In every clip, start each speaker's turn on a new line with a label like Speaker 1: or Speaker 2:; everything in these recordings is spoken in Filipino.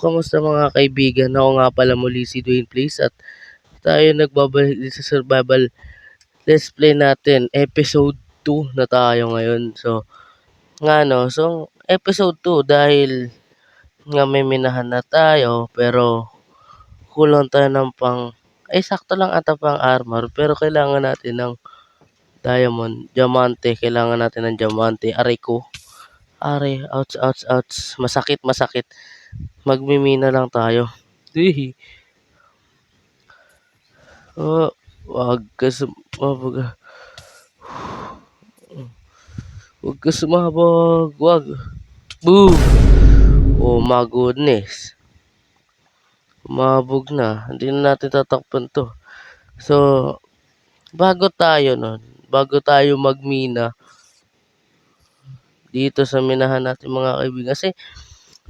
Speaker 1: Kamusta mga kaibigan? Ako nga pala muli si Dwayne Place at tayo nagbabalik din sa survival let's play natin. Episode 2 na tayo ngayon. So episode 2 dahil nga may minahan na tayo pero kulang tayo ng sakto lang ata pang armor pero kailangan natin ng diamante. Kailangan natin ng diamante. Aray ko. Aray, ouch, ouch, ouch. Masakit, masakit. Magmimina lang tayo. Dihi. Oh, wag ka sumabog. Wag ka sumabog. Wag. Boom! Oh my goodness. Umabog na. Hindi na natin tatakpan to. So, bago tayo magmina dito sa minahan natin mga kaibigan. Kasi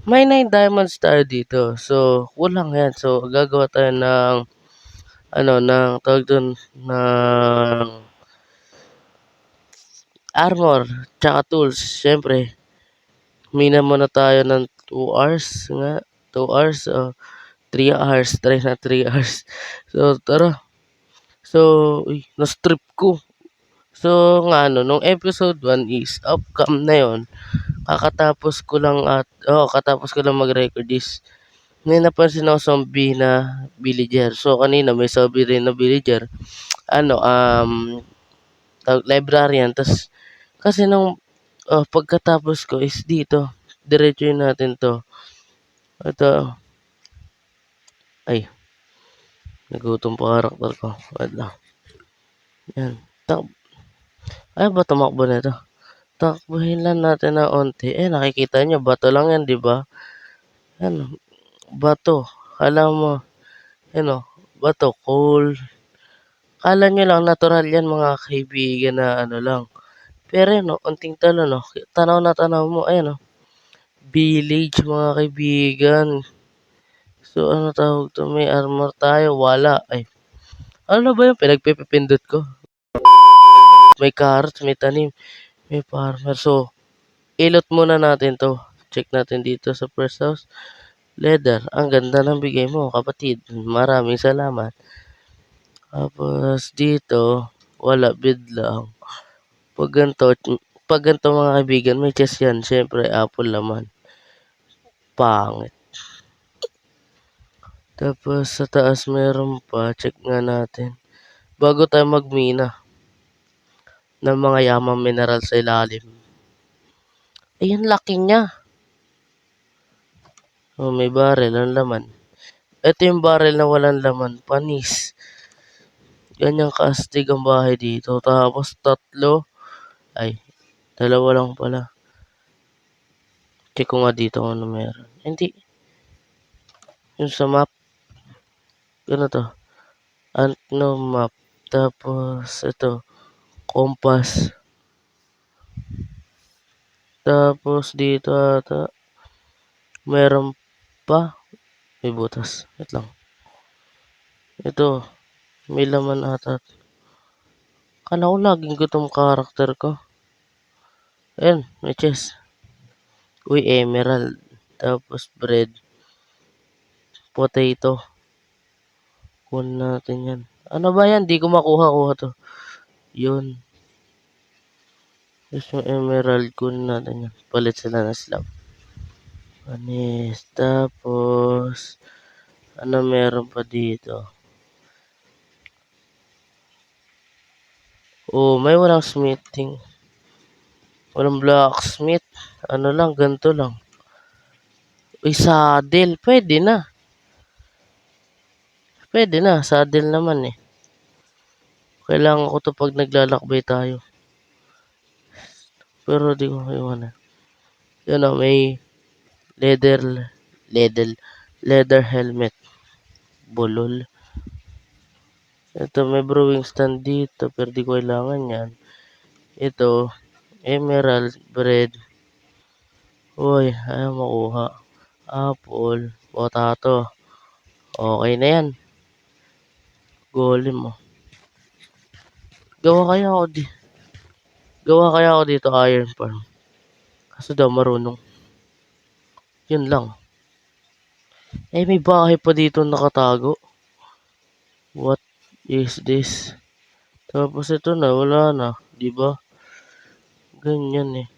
Speaker 1: may 9 diamonds tayo dito. So, kulang yan. So, gagawa tayo ng tawag doon, ng armor, tsaka tools. Siyempre, mina muna tayo ng 2 hours nga. 2 hours, 3 hours. Try na 3 hours. So, tara. So, na-strip ko. So, nung episode 1 is outcome na yon. Katapos ko lang mag-record is may napansin ako zombie na villager. So, kanina may zombie rin na villager. Librarian. Kasi pagkatapos ko is dito. Diretsuhin natin to. Ito. Ay. Nagutom pa karakter ko. Wait lang. Yan. Ay ba tumakbo na ito? Takbuhin lang natin na onti. Nakikita nyo. Bato lang yan, di ba? Yan. Bato. Alam mo. Bato. Coal. Kala nyo lang natural yan mga kaibigan na lang. Pero unting talo Tanaw na tanaw mo. Ayan village mga kaibigan. So tawag to? May armor tayo. Wala. Ay. Ano ba yung pinagpipindot ko? May carrots, may tanim, may farmer. So, ilot muna natin to. Check natin dito sa first house. Leather. Ang ganda ng bigay mo, kapatid. Maraming salamat. Tapos dito, wala, bid lang. Pag ganito mga kaibigan, may chest yan. Siyempre, apple naman. Pangit. Tapos sa taas meron pa. Check nga natin. Bago tayo magmina ng mga yamang mineral sa ilalim. Ayan, laki niya. Oh, may barrel ang laman. Ito yung barrel na walang laman. Panis. Ganyang kaastig ang bahay dito. Tapos 3. Ay, 2 lang pala. Check ko nga dito kung ano meron. Hindi. Yung sa map. Ano to? Map. Tapos ito. Compass. Tapos dito ata. Meron pa. May butas. Wait lang. Ito. May laman ata. Kala ko laging gutom karakter ko. Ayan. May chest. Uy, emerald. Tapos bread. Potato. Kunin natin yan. Ano ba yan? Di ko makuha to. Yun. Tapos yung emerald. Kunin natin yan. Palit sila na slab. Panis. Tapos ano meron pa dito? Oh, may walang smithing. Walang blacksmith. Ano lang, ganito lang. Uy, saddle. Pwede na. Saddle naman eh. Kailangan ko to pag naglalakbay tayo. Pero di ko iwanan. Yun may leather helmet. Bulol. Ito may brewing stand dito pero di ko kailangan yan. Ito, emerald, bread. Uy, ayaw makuha. Apple, potato. Okay na yan. Golem mo. Gawa kaya ako dito iron farm. Kaso daw marunong. Yun lang. Eh, may bahay pa dito nakatago. What is this? Tapos ito na, wala na. 'Di ba? Ganyan eh.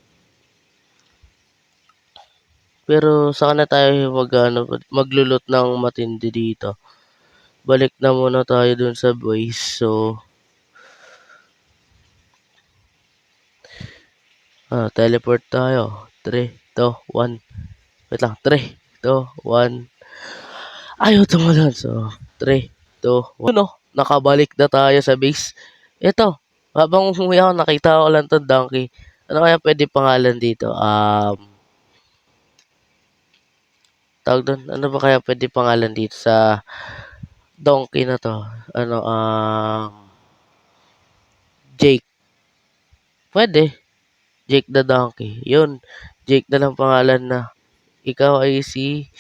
Speaker 1: Pero saka na tayo mag-ano, maglulot ng matindi dito. Balik na muna tayo dun sa boys. So, teleport tayo. 3, 2, 1. Wait lang. 3, 2, 1. Ayaw tumulan. So, 3, 2, 1. Ano? Nakabalik na tayo sa base. Ito. Habang umuwi ako, nakita ko lang 'tong donkey. Ano kaya pwede pangalan dito? Tawag doon, ano ba kaya pwede pangalan dito sa donkey na 'to? Ano, Jake. Pwede. Jake the donkey. Yun. Jake na lang pangalan na. Ikaw ay si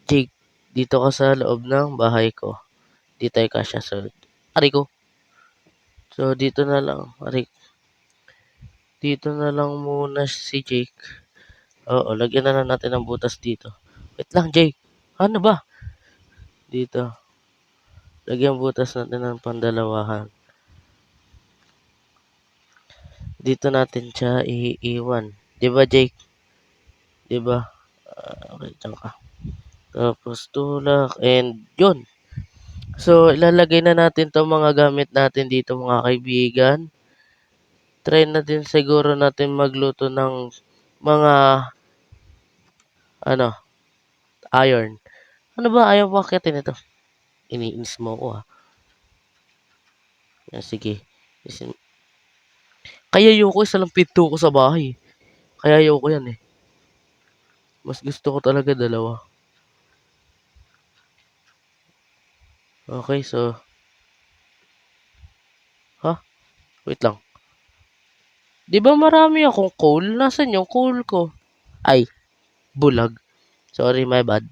Speaker 1: Jake. Dito ka sa loob ng bahay ko. Di tayo kasya. So, ari ko. So, dito na lang. Dito na lang muna si Jake. Oo, lagyan na lang natin ng butas dito. Wait lang, Jake. Ano ba? Dito. Lagyan butas natin ng pandalawahan. Dito natin siya iiwan. 'Di ba, Jake? 'Di ba? Okay, diyan ka. Tapos tulak and yun. So, ilalagay na natin 'tong mga gamit natin dito mga kaibigan. Try na din siguro natin magluto ng mga ano, iron. Ano ba ayaw mo akyatin ito? Iniinis mo ako, ah. Yan, sige. Kaya ayoko isa lang pinto ko sa bahay. Kaya ayoko yan eh. Mas gusto ko talaga dalawa. Okay, so, wait lang. Di ba marami akong coal? Nasaan yung coal ko? Ay, bulag. Sorry, my bad.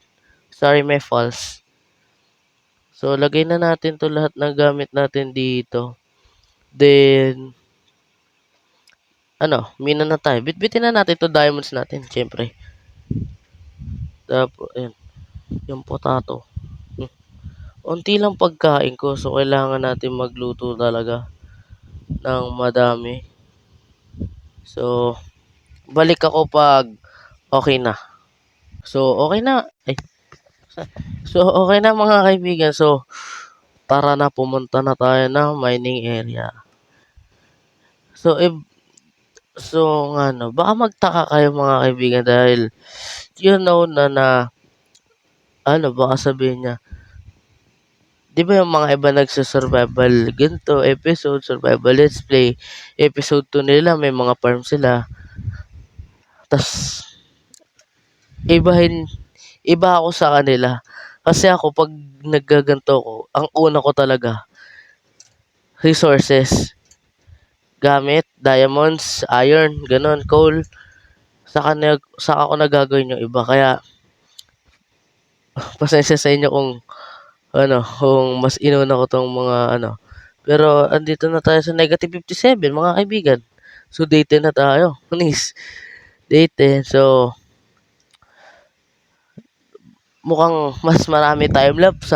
Speaker 1: Sorry, my faults. So, lagay na natin to lahat ng gamit natin dito. Then, mina na tayo. Bitbitin na natin to diamonds natin, syempre. Tapos, ayan, yung potato. Unti lang pagkain ko, so kailangan natin magluto talaga ng madami. So, balik ako pag okay na. So, okay na. So, okay na mga kaibigan. So, tara na pumunta na tayo ng mining area. So, baka magtaka kayo mga kaibigan dahil you know baka sabihin niya, di ba yung mga iba nagsa-survival ganito episode, survival let's play, episode 2 nila may mga farm sila. Tas, iba ako sa kanila. Kasi ako, pag naggaganto ko, ang una ko talaga, resources. Gamit, diamonds, iron, ganun, coal. Saka ako nagagawin yung iba. Kaya, pasensya sa inyo kung mas inuna ko tong mga Pero, andito na tayo sa negative 57, mga kaibigan. So, day 10 na tayo. Nice. Day 10. So, mukhang mas marami time-lapse,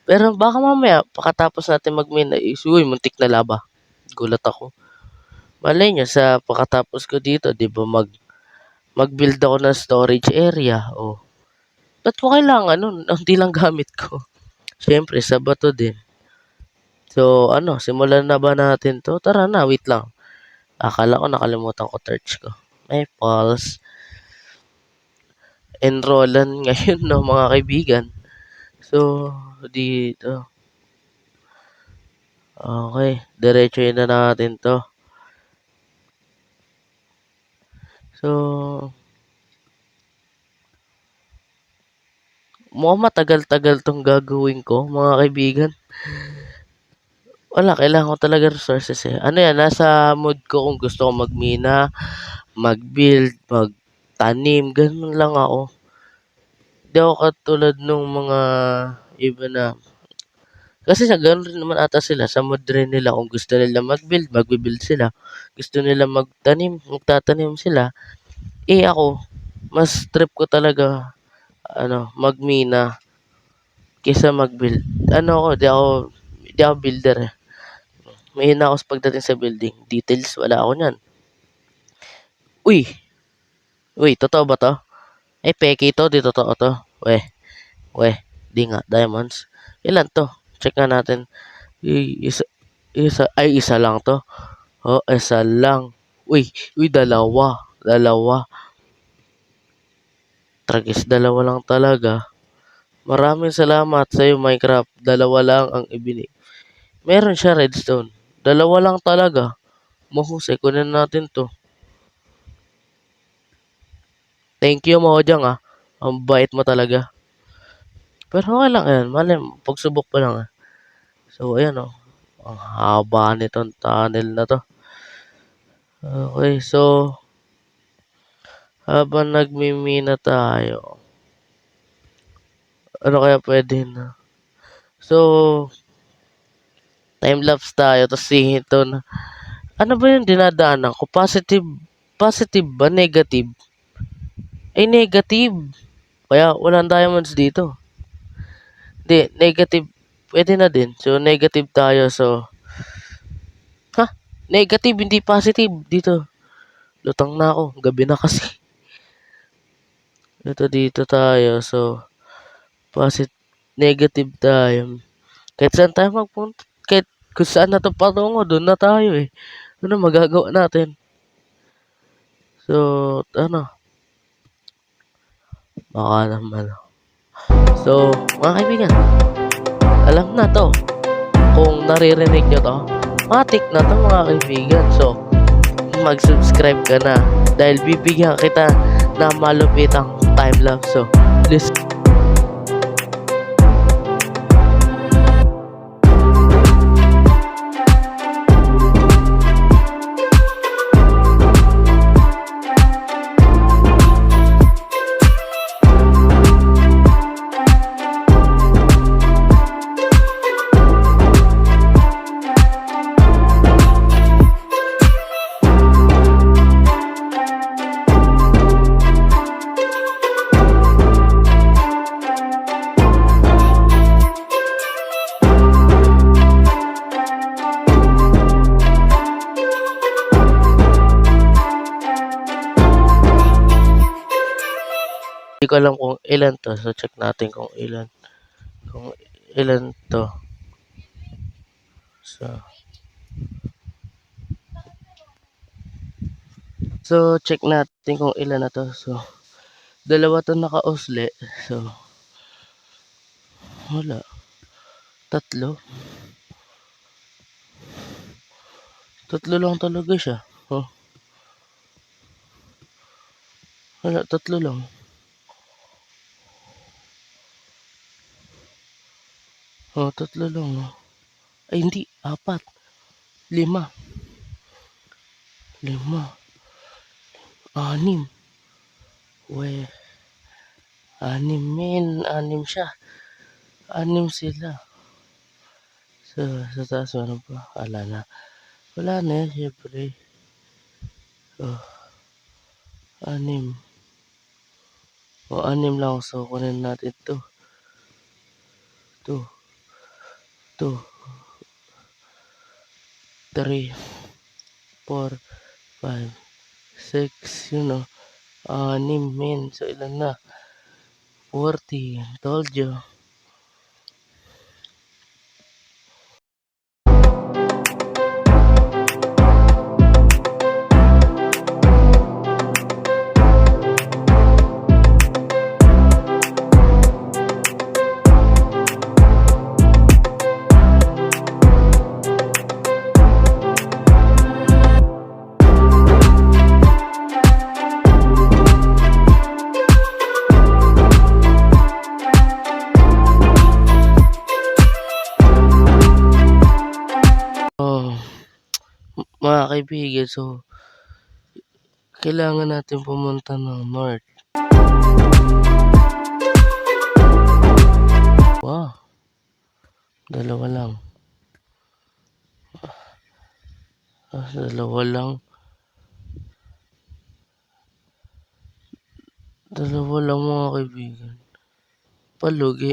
Speaker 1: Pero baka mamaya, pagkatapos natin mag-main, uy, muntik na laba. Gulat ako. Malay nyo, sa pagkatapos ko dito, di ba, mag-build ako ng storage area. Oh. Ba't ko kailangan nun? Hindi lang gamit ko. Siyempre, sa bato din. So, simulan na ba natin to? Tara na, wait lang. Akala ko nakalimutan ko torch ko. May pulse. Enrollan ngayon, no, mga kaibigan. So, dito. Okay, diretsuhin na natin to. So, mukhang matagal-tagal tong gagawin ko, mga kaibigan. Wala, kailangan ko talaga resources eh. Nasa mood ko kung gusto ko magmina, mag-build, magtanim, ganun lang ako. Di ako katulad nung mga iba na, kasi sa ganun rin naman ata sila, sa mood rin nila kung gusto nila mag-build, magbe-build sila. Gusto nila magtanim, magtatanim sila. Eh ako, mas trip ko talaga magmina kaysa mag-build. Di ako builder eh. Mahina ako pagdating sa building. Details, wala ako niyan. Uy! Uy, totoo ba to? Ay, peke ito. Di totoo to. Weh. Di nga. Diamonds. Ilan to? Check nga natin. Isa lang to. Oh, isa lang. Uy, dalawa. Tragis, dalawa lang talaga. Maraming salamat sa iyo, Minecraft. Dalawa lang ang ibini. Meron siya redstone. Dalawa lang talaga. Mahusay, kunin natin to. Thank you, Mojang ah. Ang bait mo talaga. Pero okay lang yan. Mali, pagsubok pa lang ah. So, ayan oh. Ang haba nitong tunnel na to. Okay, so habang nagmimina tayo, ano kaya pwede na? So, time-lapse tayo, tapos ito na. Ano ba yung dinadaanan ko? Positive ba? Negative? Ay, negative. Kaya walang diamonds dito. Hindi, negative. Pwede na din. So, negative tayo. So, negative, hindi positive. Dito. Lutang na ako. Gabi na kasi. Dito tayo. So, negative tayo. Kahit saan tayo magpunta. Kahit kung saan na ito patungo, doon na tayo eh. Ano magagawa natin? So, baka naman. So, mga kaibigan, alam na to. Kung naririnig nyo to, matik na to mga kaibigan. So, mag-subscribe ka na dahil bibigyan kita na malupitang time-lapse. So, please. Hindi ko alam kung ilan to. So, check natin kung ilan. Kung ilan to. So, check natin kung ilan na to. So, dalawa to naka-usli. So, wala. Tatlo. Tatlo lang talaga siya. Oh. Wala, tatlo lang. Oh, tatlo lang. Ay, hindi. 4. 5. 6. 6. Weh. 6 men. 6 siya. 6 sila. So, sa taas ano pa? Wala na yan, syempre. Oh. 6. O, 6 lang. So, kunin natin to. 3, 4, 5, 6, yun o. 6 men. So, ilan na? 40. Told you. Mga kaibigan, so kailangan natin pumunta ng north. Wow. Dalawa lang. Dalawa lang mga kaibigan. palugi.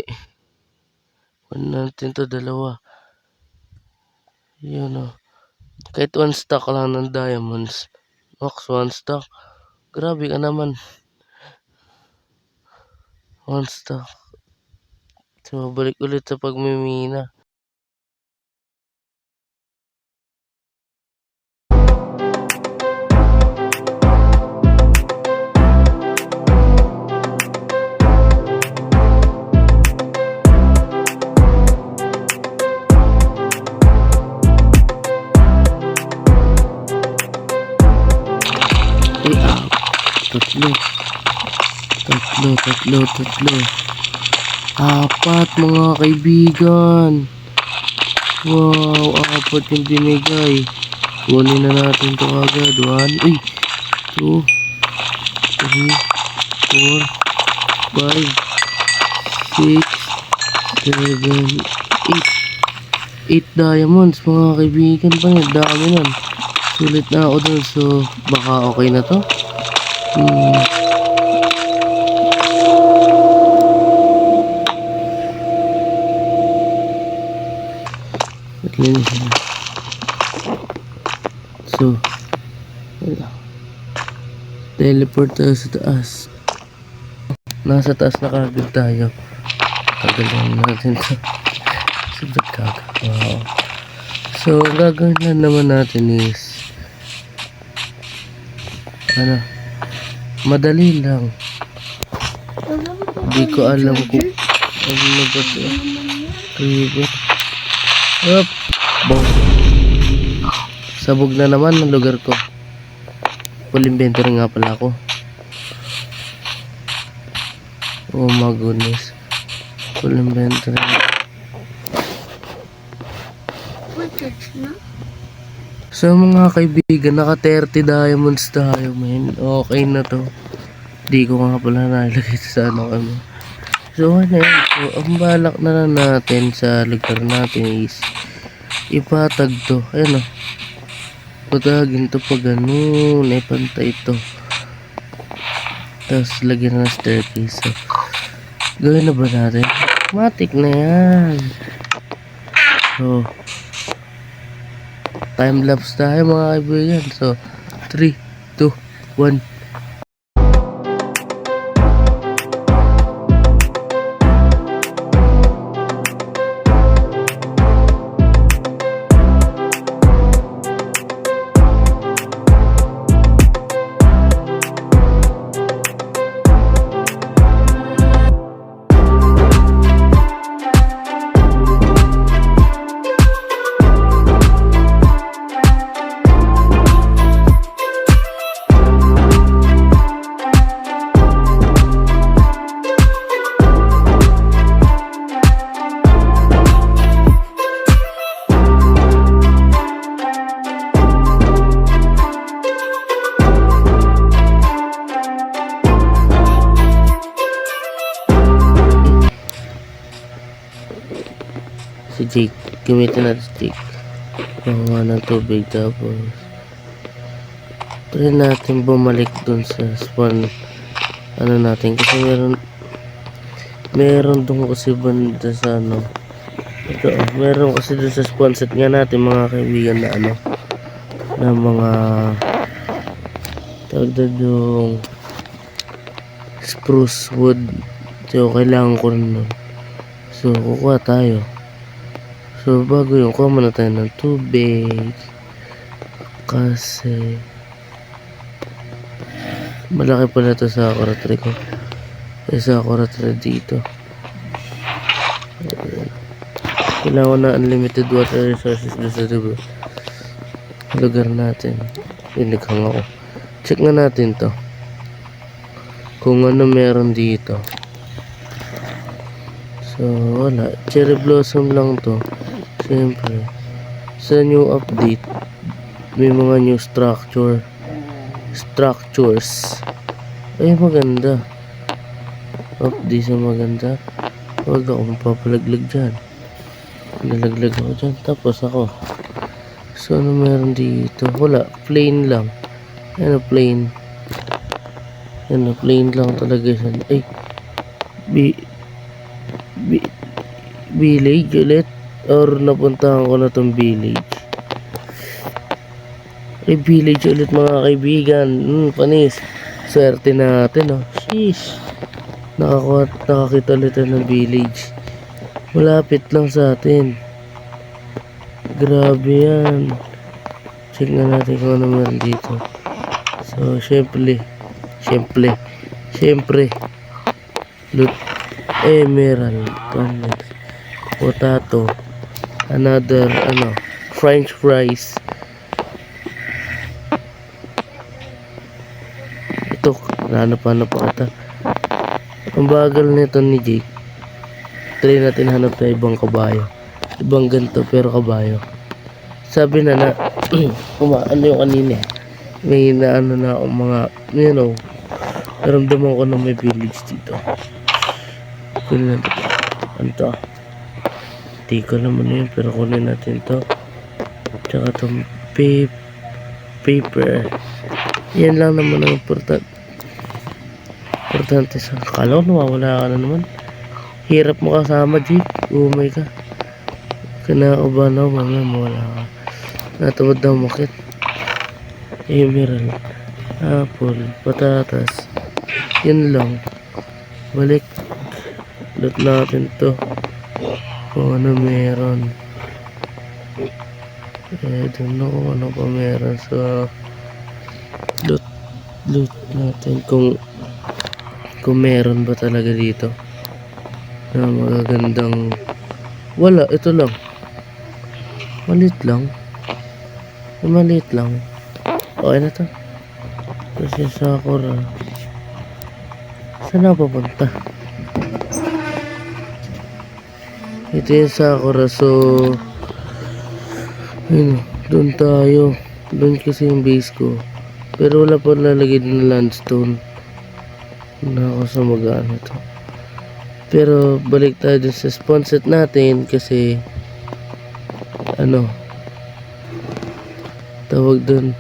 Speaker 1: Kunin natin to, dalawa. Yun o. Kahit 1 stack lang ng diamonds. Max, 1 stack. Grabe ka naman. 1 stack. So, balik ulit sa pagmimina. Tatlo. 4 mga kaibigan. Wow, 4 yung binigay. Kunin na natin to agad. 1, 2, 3, 4, 5, 6, 7, 8 diamonds mga kaibigan pa yun. Dami nun. Sulit na ako dun. So, baka okay na to. So, teleport tayo sa taas. Nasa taas na kagad tayo. Tagalin natin to. Sabat kagad. Wow. So, gagawin na naman natin is madali lang. Hindi ko alam kung ano na ba ito. Rivet. Up. Bong. Sabog na naman ang lugar ko. Full inventory nga pala ako. Oh my goodness. Full inventory. So mga kaibigan, naka 30 diamonds tayo, man. Okay na to. Di ko nga pala nalagay sa ano. So ano yun. So ang balak na lang natin sa lugar natin is ipatag to. Ayan o. Patagin to pag ganun. Ipantay to. Tapos lagyan na ng staircase. So, gawin na ba natin? Matik na yan. So, time lapse tayo mga kaibigan. So, 3, 2, 1. Si Jake, gamitin natin si Jake. Pangawa ng tubig, tapos try natin bumalik dun sa spawn ano natin, kasi meron dun kasi banda sa ano ito, meron kasi dun sa spawn set nga natin mga kaibigan na ano na mga tawag na yung spruce wood. So kailangan ko rin nun. So kukuha tayo. So bago yung kuha muna tayo ng tubig kasi malaki pala ito sa aqua tree ko. Sa aqua tree dito kailangan na unlimited water resources doon sa lugar natin. Inighang ako. Check na natin to kung ano meron dito. So wala, cherry blossom lang to. Siyempre sa new update may mga new structures. Ay maganda. Update sa maganda. Huwag ako mapapalaglag dyan. Nalaglag ako dyan. Tapos ako. So ano meron dito? Wala, plain lang. Ano plain? Ano plain lang talaga yan. Ay Bi- village ulit or napuntahan ko na tong village. Village ulit mga kaibigan. Panis. Swerte natin, oh. Sheesh. Nakakita ulit tayo ng village. Malapit lang sa atin. Grabe yan. Check na natin kung ano meron dito. So, syempre. Loot. Emerald. Potato. Another, French fries. Ito, hanap pa ata. Ang bagal nito ni Jake. Try natin hanap tayo ibang kabayo. Ibang ganito pero kabayo. Sabi na ano yung kanina. May naano na ako mga, naramdaman ko na may village dito. Kunin natin. Ano to? Hindi ko naman yun pero kunin natin to. Tsaka itong paper. Yan lang naman ang importante sa kalaw. Nawawala ka na naman. Hirap mo kasama, Jake. Umay ka. Kinakabahan ako, mamaya mawala ka. Natawad na umakit. Emerald. Apple. Patatas. Yun lang. Balik. Loot natin to. Kung ano meron. Doon na kung ano pa meron. So, loot natin kung meron ba talaga dito na magagandang wala, ito lang maliit lang okay na to kasi sakura saan na papunta ito yung sakura so yun, doon tayo doon kasi yung base ko pero wala pa lalagay ng landstone na ako sa mag-ano to. Pero balik tayo dun sa spawn set natin kasi tawag dun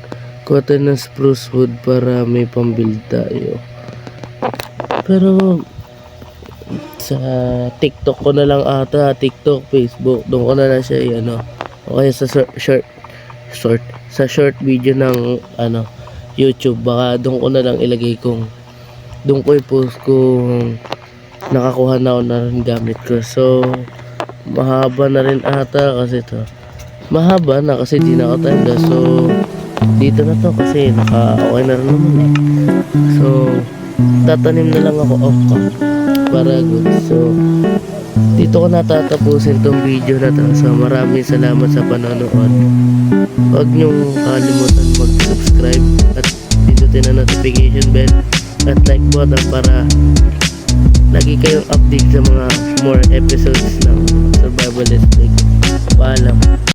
Speaker 1: kuha tayo ng spruce wood para may pambuild tayo. Pero sa TikTok ko na lang ata, TikTok, Facebook, doon ko na lang siya o kaya sa short video ng YouTube, baka doon ko na lang ilagay doon ko i-post kung nakakuha na ako na rin gamit ko. So mahaba na rin ata kasi mahaba na kasi di na ako time. So dito na to kasi okay na rin naman so tatanim na lang ako off para good. So dito ko natatapusin tong video na to. So maraming salamat sa panonood. Huwag niyong kalimutan mag-subscribe at pindutin ang notification bell at like button para lagi kayong update sa mga more episodes ng Survival Let's Play. Paalam.